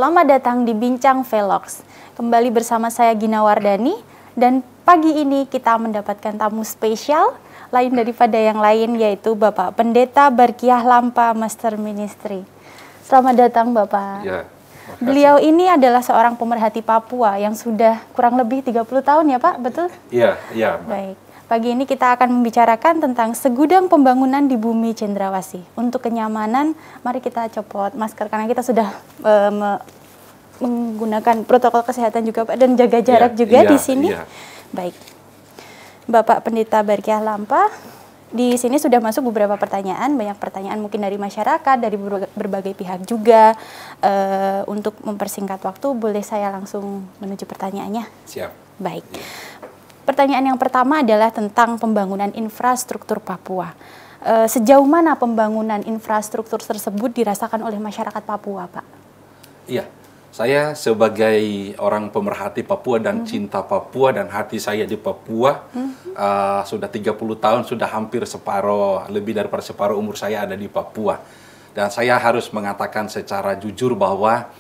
Selamat datang di Bincang Vlogs. Kembali bersama saya Gina Wardani, dan pagi ini kita mendapatkan tamu spesial lain daripada yang lain, yaitu Bapak Pendeta Barkiah Lampa, Master Ministry. Selamat datang Bapak. Ya, beliau ini adalah seorang pemerhati Papua yang sudah kurang lebih 30 tahun ya Pak, betul? Iya, iya. Baik. Pagi ini kita akan membicarakan tentang segudang pembangunan di bumi Cendrawasih. Untuk kenyamanan, mari kita copot masker karena kita sudah menggunakan protokol kesehatan juga Pak, dan jaga jarak juga di sini. Baik. Bapak Pendeta Barkiah Lampa, di sini sudah masuk beberapa pertanyaan, banyak pertanyaan mungkin dari masyarakat, dari berbagai pihak juga. Untuk mempersingkat waktu, boleh saya langsung menuju pertanyaannya? Siap. Baik. Pertanyaan yang pertama adalah tentang pembangunan infrastruktur Papua. Sejauh mana pembangunan infrastruktur tersebut dirasakan oleh masyarakat Papua, Pak? Iya, saya sebagai orang pemerhati Papua dan cinta Papua, dan hati saya di Papua, sudah 30 tahun, sudah hampir separuh, lebih daripada separuh umur saya ada di Papua. Dan saya harus mengatakan secara jujur bahwa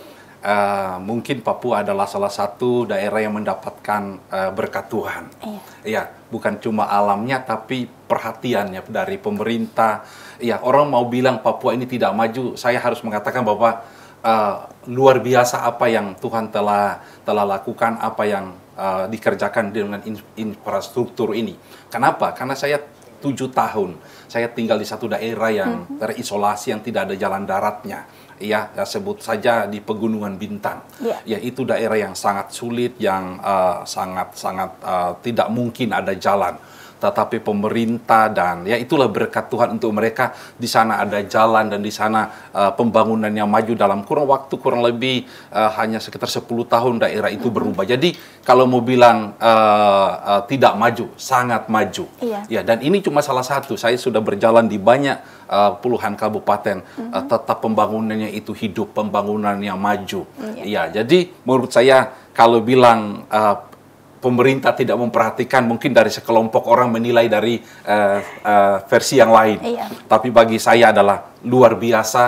mungkin Papua adalah salah satu daerah yang mendapatkan berkat Tuhan. Iya, bukan cuma alamnya, tapi perhatiannya dari pemerintah. Iya, orang mau bilang Papua ini tidak maju, saya harus mengatakan bahwa luar biasa apa yang Tuhan telah lakukan, apa yang dikerjakan dengan infrastruktur ini. Kenapa? Karena saya 7 tahun saya tinggal di satu daerah yang terisolasi, yang tidak ada jalan daratnya. Ya, sebut saja di Pegunungan Bintang. Ya, itu daerah yang sangat sulit, yang sangat tidak mungkin ada jalan. Tetapi pemerintah dan ya itulah berkat Tuhan untuk mereka, di sana ada jalan, dan di sana pembangunannya maju dalam kurang lebih hanya sekitar 10 tahun daerah itu berubah. Jadi kalau mau bilang tidak maju, sangat maju. Ya, dan ini cuma salah satu. Saya sudah berjalan di banyak puluhan kabupaten, tetap pembangunannya itu hidup, pembangunannya maju. Ya, jadi menurut saya kalau bilang pemerintah tidak memperhatikan, mungkin dari sekelompok orang menilai dari versi yang lain. Tapi bagi saya adalah luar biasa.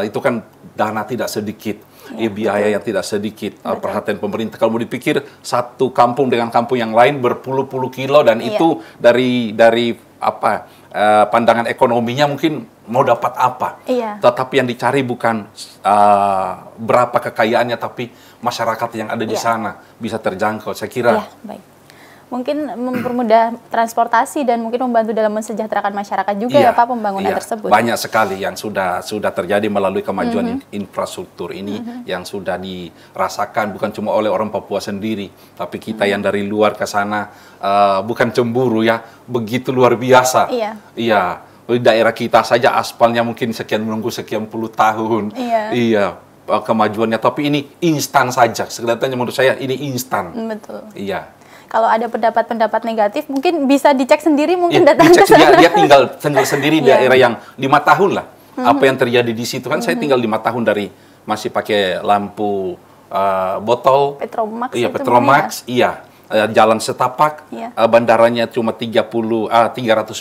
Itu kan dana tidak sedikit, biaya yang tidak sedikit, perhatian pemerintah. Kalau mau dipikir satu kampung dengan kampung yang lain berpuluh-puluh kilo, dan itu dari pandangan ekonominya mungkin mau dapat apa. Tetapi yang dicari bukan berapa kekayaannya, tapi masyarakat yang ada di sana bisa terjangkau, saya kira. Baik. Mungkin mempermudah transportasi dan mungkin membantu dalam mensejahterakan masyarakat juga ya Pak, pembangunan tersebut. Banyak sekali yang sudah terjadi melalui kemajuan infrastruktur ini, yang sudah dirasakan bukan cuma oleh orang Papua sendiri, tapi kita yang dari luar ke sana, bukan cemburu ya, begitu luar biasa. Iya. Di daerah kita saja aspalnya mungkin menunggu sekian puluh tahun. Kemajuannya, tapi ini instan saja. Kelihatannya menurut saya ini instan. Betul. Iya. Kalau ada pendapat-pendapat negatif, mungkin bisa dicek sendiri, mungkin datang ke sana. Dia tinggal sendiri di daerah yang 5 tahun lah. Apa yang terjadi di situ kan? Saya tinggal 5 tahun dari masih pakai lampu botol. Petromax. Iya, Petromax. Iya. Jalan setapak, bandaranya cuma 300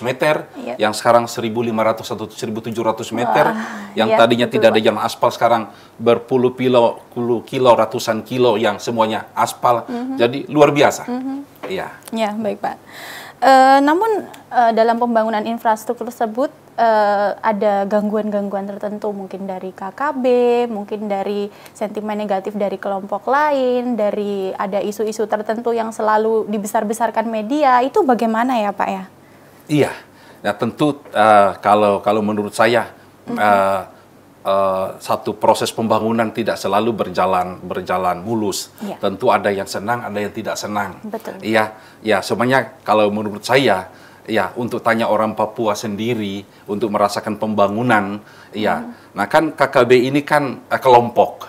meter, yang sekarang 1.500 atau 1.700 meter, yang tadinya tidak ada jalan aspal, sekarang berpuluh kilo, ratusan kilo, yang semuanya aspal, jadi luar biasa. Ya, baik Pak. Namun dalam pembangunan infrastruktur tersebut ada gangguan-gangguan tertentu, mungkin dari KKB, mungkin dari sentimen negatif dari kelompok lain, dari ada isu-isu tertentu yang selalu dibesar-besarkan media. Itu bagaimana ya Pak ya? Iya, nah tentu kalau menurut saya satu proses pembangunan tidak selalu berjalan mulus. Tentu ada yang senang, ada yang tidak senang. Betul. Ya, sebenarnya kalau menurut saya, ya, untuk tanya orang Papua sendiri, untuk merasakan pembangunan, nah kan KKB ini kan kelompok,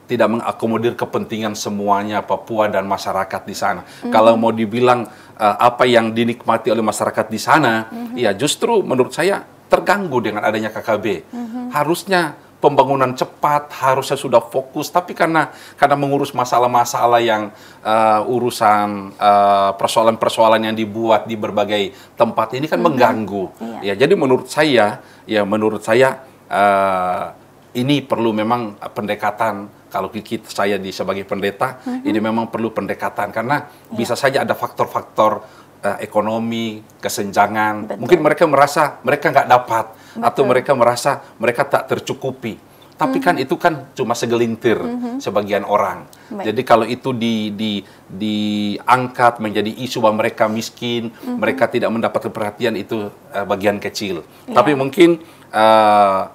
tidak mengakomodir kepentingan semuanya Papua dan masyarakat di sana. Kalau mau dibilang apa yang dinikmati oleh masyarakat di sana, ya justru menurut saya terganggu dengan adanya KKB. Harusnya pembangunan cepat, harusnya sudah fokus, tapi karena mengurus masalah-masalah yang urusan persoalan-persoalan yang dibuat di berbagai tempat ini kan mengganggu. Ya, jadi menurut saya ini perlu memang pendekatan. Kalau saya sebagai pendeta, ini memang perlu pendekatan karena bisa saja ada faktor-faktor ekonomi, kesenjangan. Betul. Mungkin mereka merasa mereka nggak dapat, atau mereka merasa mereka tak tercukupi. Tapi kan itu kan cuma segelintir sebagian orang. Baik. Jadi kalau itu diangkat menjadi isu bahwa mereka miskin, mereka tidak mendapatkan perhatian, itu bagian kecil. Tapi mungkin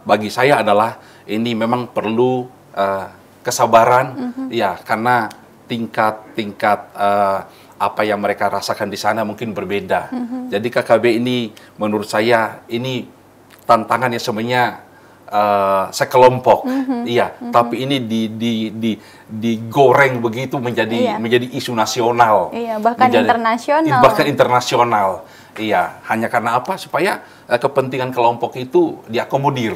bagi saya adalah ini memang perlu kesabaran, ya, karena tingkat apa yang mereka rasakan di sana mungkin berbeda. Jadi KKB ini menurut saya ini tantangannya sebenarnya sekelompok, tapi ini digoreng begitu menjadi isu nasional, bahkan internasional. Bahkan internasional, hanya karena apa? Supaya kepentingan kelompok itu diakomodir,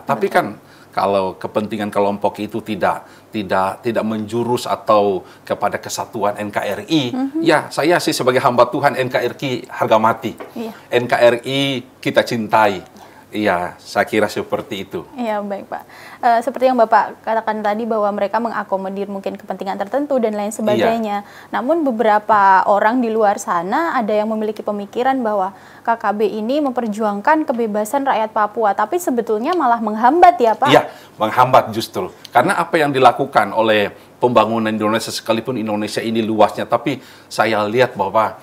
tapi kan kalau kepentingan kelompok itu tidak menjurus atau kepada kesatuan NKRI, ya saya sih sebagai hamba Tuhan NKRI harga mati, NKRI kita cintai. Iya, saya kira seperti itu. Iya, baik Pak. Seperti yang Bapak katakan tadi bahwa mereka mengakomodir mungkin kepentingan tertentu dan lain sebagainya. Namun beberapa orang di luar sana ada yang memiliki pemikiran bahwa KKB ini memperjuangkan kebebasan rakyat Papua, tapi sebetulnya malah menghambat ya Pak? Iya, menghambat justru. Karena apa yang dilakukan oleh pembangunan Indonesia, sekalipun Indonesia ini luasnya, tapi saya lihat bahwa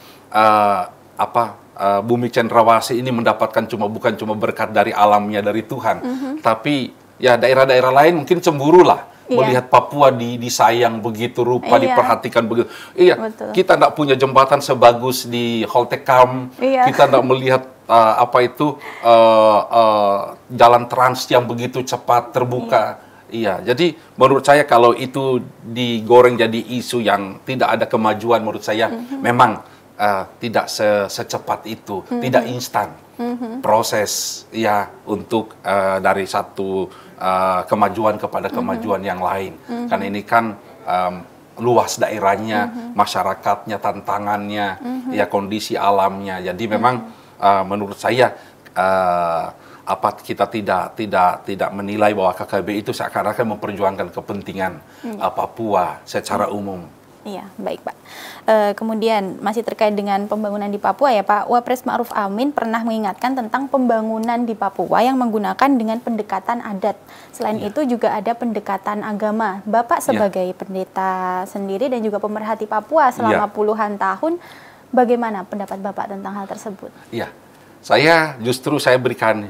Bumi Cendrawasih ini mendapatkan bukan cuma berkat dari alamnya, dari Tuhan, tapi ya daerah-daerah lain mungkin cemburu lah melihat Papua disayang begitu rupa, diperhatikan begitu. Betul. Kita tidak punya jembatan sebagus di Holtekam, kita tidak melihat jalan trans yang begitu cepat terbuka. Jadi menurut saya kalau itu digoreng jadi isu yang tidak ada kemajuan, menurut saya memang tidak secepat itu, tidak instan proses untuk dari satu kemajuan kepada kemajuan yang lain. Karena ini kan luas daerahnya, masyarakatnya, tantangannya, kondisi alamnya. Jadi memang menurut saya kita tidak menilai bahwa KKB itu seakan-akan memperjuangkan kepentingan Papua secara umum. Iya, baik Pak. Kemudian masih terkait dengan pembangunan di Papua ya Pak, Wapres Ma'ruf Amin pernah mengingatkan tentang pembangunan di Papua yang menggunakan dengan pendekatan adat. Selain itu juga ada pendekatan agama. Bapak sebagai pendeta sendiri dan juga pemerhati Papua selama puluhan tahun, bagaimana pendapat Bapak tentang hal tersebut? Iya, saya berikan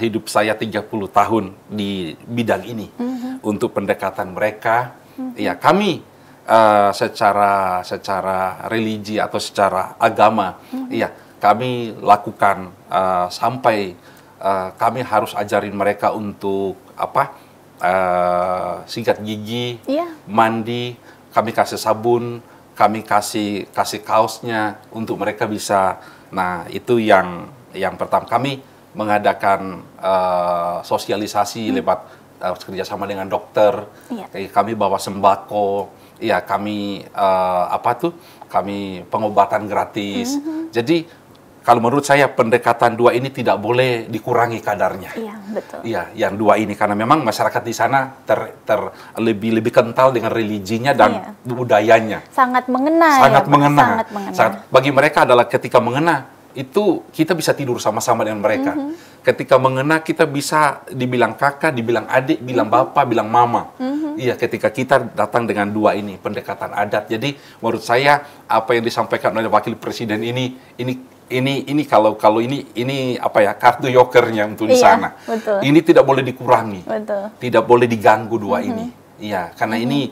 hidup saya 30 tahun di bidang ini untuk pendekatan mereka. Kami secara religi atau secara agama, kami lakukan sampai kami harus ajarin mereka untuk sikat gigi, mandi, kami kasih sabun, kami kasih kaosnya untuk mereka bisa. Nah, itu yang pertama, kami mengadakan sosialisasi lewat kerjasama dengan dokter, kami bawa sembako. Kami kami pengobatan gratis. Jadi kalau menurut saya pendekatan dua ini tidak boleh dikurangi kadarnya. Iya, betul. Yang dua ini karena memang masyarakat di sana lebih kental dengan religinya dan budayanya. Sangat mengena. Sangat mengena. Bagi mereka adalah ketika mengena itu kita bisa tidur sama-sama dengan mereka. Ketika mengena kita bisa dibilang kakak, dibilang adik, bilang bapak, bilang mama. Ketika kita datang dengan dua ini, pendekatan adat. Jadi menurut saya apa yang disampaikan oleh Wakil Presiden ini kalau ini kartu jokernya untuk di sana. Betul. Ini tidak boleh dikurangi. Betul. Tidak boleh diganggu dua ini. Karena ini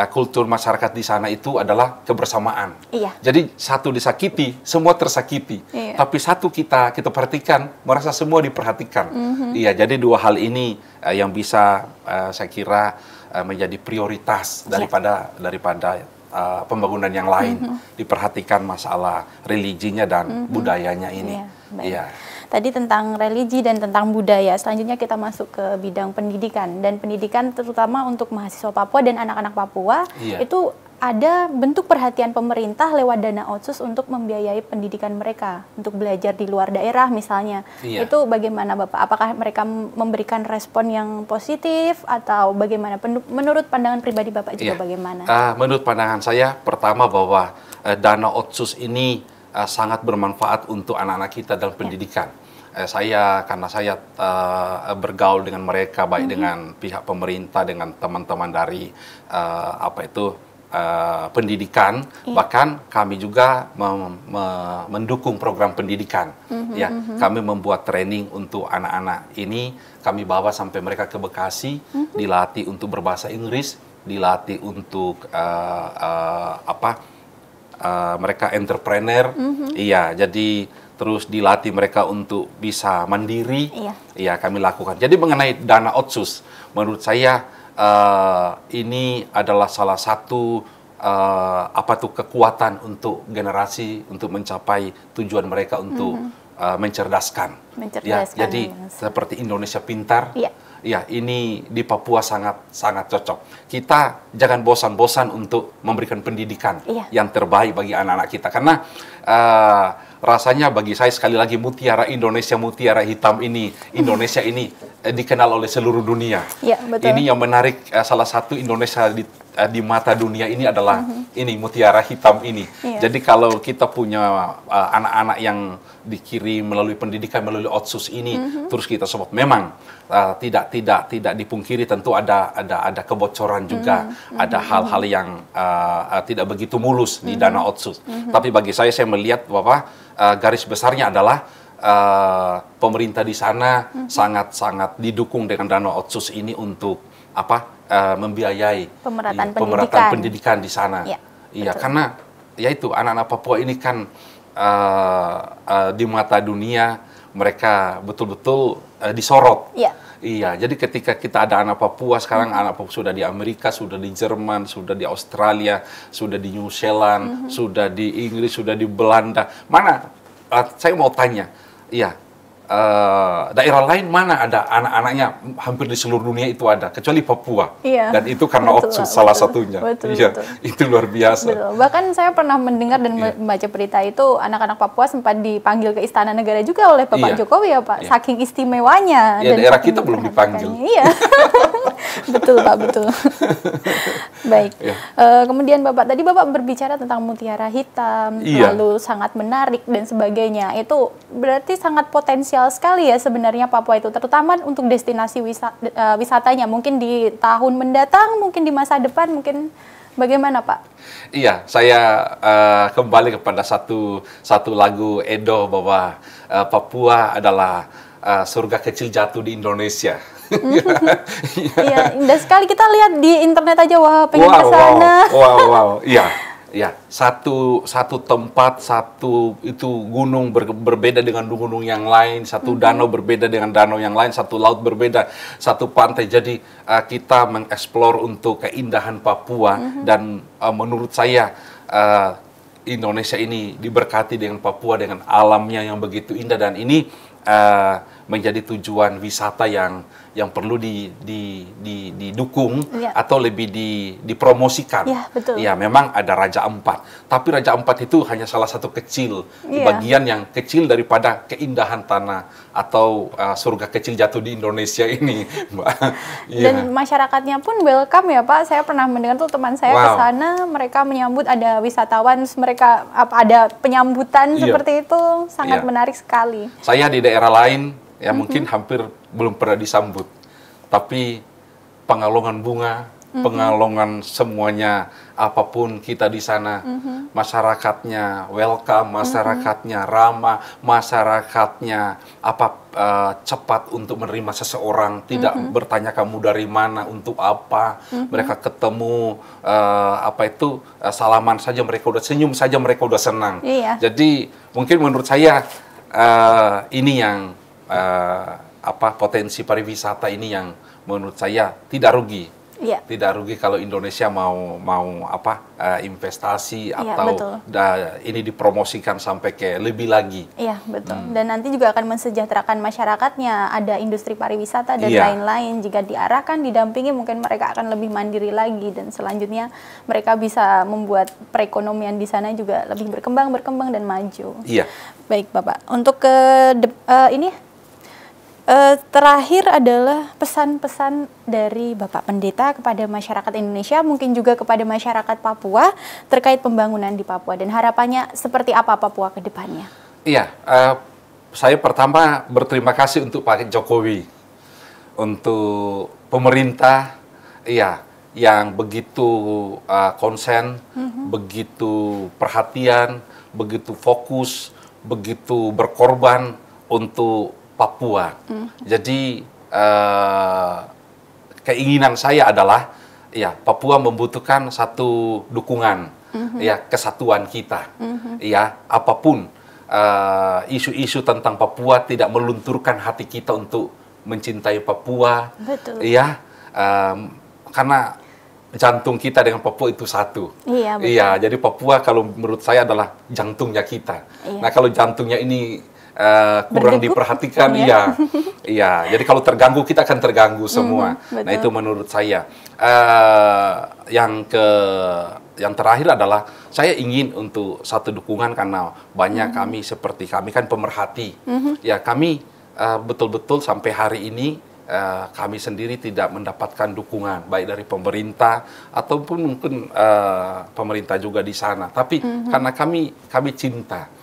kultur masyarakat di sana itu adalah kebersamaan. Jadi satu disakiti, semua tersakiti. Tapi satu kita perhatikan, merasa semua diperhatikan. Jadi dua hal ini yang bisa saya kira menjadi prioritas daripada pembangunan yang lain. Diperhatikan masalah religinya dan budayanya ini. Tadi tentang religi dan tentang budaya. Selanjutnya kita masuk ke bidang pendidikan. Dan pendidikan terutama untuk mahasiswa Papua dan anak-anak Papua itu ada bentuk perhatian pemerintah lewat dana otsus untuk membiayai pendidikan mereka untuk belajar di luar daerah misalnya. Iya. Itu bagaimana Bapak? Apakah mereka memberikan respon yang positif atau bagaimana? Menurut pandangan pribadi Bapak juga bagaimana? Menurut pandangan saya, pertama bahwa dana otsus ini sangat bermanfaat untuk anak-anak kita dalam pendidikan. Karena saya bergaul dengan mereka, baik dengan pihak pemerintah, dengan teman-teman dari pendidikan, bahkan kami juga mendukung program pendidikan. Kami membuat training untuk anak-anak ini, kami bawa sampai mereka ke Bekasi, dilatih untuk berbahasa Inggris, dilatih untuk mereka entrepreneur, jadi terus dilatih mereka untuk bisa mandiri, kami lakukan. Jadi mengenai dana otsus, menurut saya ini adalah salah satu kekuatan untuk generasi untuk mencapai tujuan mereka untuk mencerdaskan. Jadi seperti Indonesia Pintar. Ini di Papua sangat cocok. Kita jangan bosan-bosan untuk memberikan pendidikan yang terbaik bagi anak-anak kita. Karena rasanya bagi saya sekali lagi mutiara Indonesia, mutiara hitam ini, Indonesia ini dikenal oleh seluruh dunia. Betul. Ini yang menarik, salah satu Indonesia di mata dunia ini adalah ini mutiara hitam ini. Jadi kalau kita punya anak-anak yang dikirim melalui pendidikan, melalui otsus ini, terus kita support, memang tidak dipungkiri tentu ada kebocoran juga, ada hal-hal yang tidak begitu mulus di dana otsus. Tapi bagi saya melihat bahwa garis besarnya adalah pemerintah di sana sangat didukung dengan dana otsus ini untuk membiayai pemerataan pendidikan di sana. Karena yaitu anak-anak Papua ini kan di mata dunia mereka betul-betul disorot. Jadi ketika kita ada anak Papua sekarang, anak Papua sudah di Amerika, sudah di Jerman, sudah di Australia, sudah di New Zealand, sudah di Inggris, sudah di Belanda. Mana? Saya mau tanya, daerah lain mana ada anak-anaknya, hampir di seluruh dunia itu ada, kecuali Papua. Dan itu karena otsus salah satunya. Betul. Itu luar biasa. Betul. Bahkan saya pernah mendengar dan membaca berita itu, anak-anak Papua sempat dipanggil ke Istana Negara juga oleh Bapak Jokowi ya Pak, saking istimewanya. Dan daerah kita belum dipanggil. Betul Pak, betul. Baik. Kemudian tadi Bapak berbicara tentang mutiara hitam, lalu sangat menarik dan sebagainya. Itu berarti sangat potensial sekali ya sebenarnya Papua itu, terutama untuk destinasi wisatanya. Mungkin di tahun mendatang, mungkin di masa depan, mungkin bagaimana Pak? Saya kembali kepada satu lagu Edo bahwa Papua adalah surga kecil jatuh di Indonesia. Indah sekali, kita lihat di internet aja, wah pengen ke sana. Satu tempat, satu itu gunung berbeda dengan gunung yang lain, satu danau berbeda dengan danau yang lain, satu laut berbeda, satu pantai. Jadi kita mengeksplor untuk keindahan Papua, dan menurut saya Indonesia ini diberkati dengan Papua, dengan alamnya yang begitu indah, dan ini menjadi tujuan wisata yang perlu didukung atau lebih dipromosikan. Betul. Memang ada Raja Ampat, tapi Raja Ampat itu hanya salah satu kecil, bagian yang kecil daripada keindahan tanah atau surga kecil jatuh di Indonesia ini, Mbak. Dan masyarakatnya pun welcome ya Pak. Saya pernah mendengar tuh teman saya ke sana, mereka menyambut, ada wisatawan, mereka ada penyambutan seperti itu, sangat menarik sekali. Saya di daerah lain mungkin hampir belum pernah disambut, tapi pengalungan bunga, pengalungan semuanya, apapun kita di sana, masyarakatnya welcome, masyarakatnya ramah, masyarakatnya cepat untuk menerima seseorang, tidak bertanya kamu dari mana, untuk apa, mereka ketemu salaman saja mereka udah senyum saja mereka udah senang. Jadi mungkin menurut saya ini yang potensi pariwisata ini yang menurut saya tidak rugi Iya. Tidak rugi kalau Indonesia mau investasi Iya, atau betul. ini dipromosikan sampai ke lebih lagi. Iya, betul. Dan nanti juga akan mensejahterakan masyarakatnya, ada industri pariwisata dan Iya. lain-lain. Jika diarahkan, didampingi, mungkin mereka akan lebih mandiri lagi, dan selanjutnya mereka bisa membuat perekonomian di sana juga lebih berkembang dan maju. Iya. Baik, Bapak. Untuk terakhir adalah pesan-pesan dari Bapak Pendeta kepada masyarakat Indonesia, mungkin juga kepada masyarakat Papua terkait pembangunan di Papua, dan harapannya seperti apa Papua ke depannya. Iya, saya pertama berterima kasih untuk Pak Jokowi, untuk pemerintah, yang begitu konsen, begitu perhatian, begitu fokus, begitu berkorban untuk Papua. Jadi keinginan saya adalah, Papua membutuhkan satu dukungan, kesatuan kita, apapun isu-isu tentang Papua tidak melunturkan hati kita untuk mencintai Papua. Betul. Karena jantung kita dengan Papua itu satu. Iya, betul. Jadi Papua kalau menurut saya adalah jantungnya kita. Iya. Nah, kalau jantungnya ini kurang Berdegup, diperhatikan, jadi kalau terganggu kita akan terganggu semua. Betul. Nah, itu menurut saya. Yang terakhir adalah saya ingin untuk satu dukungan, karena banyak kami seperti kami kan pemerhati. Kami betul-betul sampai hari ini kami sendiri tidak mendapatkan dukungan baik dari pemerintah ataupun mungkin pemerintah juga di sana. Tapi karena kami cinta.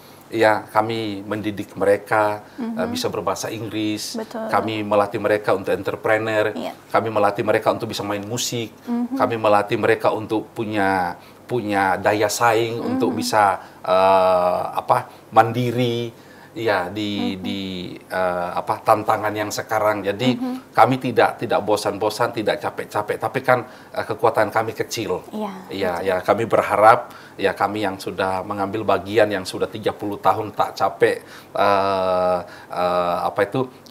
Kami mendidik mereka bisa berbahasa Inggris. Betul. Kami melatih mereka untuk entrepreneur. Kami melatih mereka untuk bisa main musik. Kami melatih mereka untuk punya daya saing, untuk bisa mandiri. Di tantangan yang sekarang. Jadi kami tidak bosan-bosan, tidak capek-capek. Tapi kan kekuatan kami kecil. Kami berharap kami yang sudah mengambil bagian, yang sudah 30 tahun tak capek,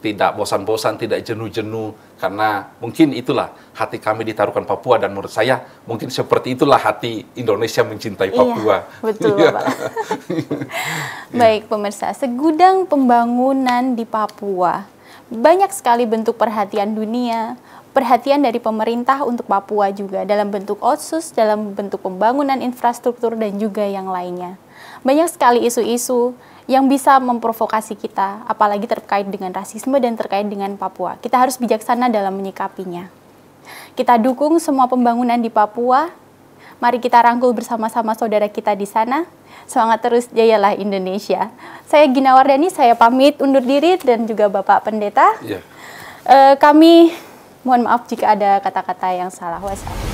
tidak bosan-bosan, tidak jenuh-jenuh, karena mungkin itulah hati kami ditaruhkan Papua, dan menurut saya mungkin seperti itulah hati Indonesia mencintai Papua. Iya, betul, Bapak. Baik, pemirsa, segudang pembangunan di Papua, banyak sekali bentuk perhatian dunia, perhatian dari pemerintah untuk Papua juga, dalam bentuk otsus, dalam bentuk pembangunan infrastruktur, dan juga yang lainnya. Banyak sekali isu-isu yang bisa memprovokasi kita, apalagi terkait dengan rasisme dan terkait dengan Papua. Kita harus bijaksana dalam menyikapinya. Kita dukung semua pembangunan di Papua. Mari kita rangkul bersama-sama saudara kita di sana. Semangat terus, jayalah Indonesia. Saya Gina Wardani, saya pamit undur diri, dan juga Bapak Pendeta. Kami mohon maaf jika ada kata-kata yang salah. Wassalamualaikum.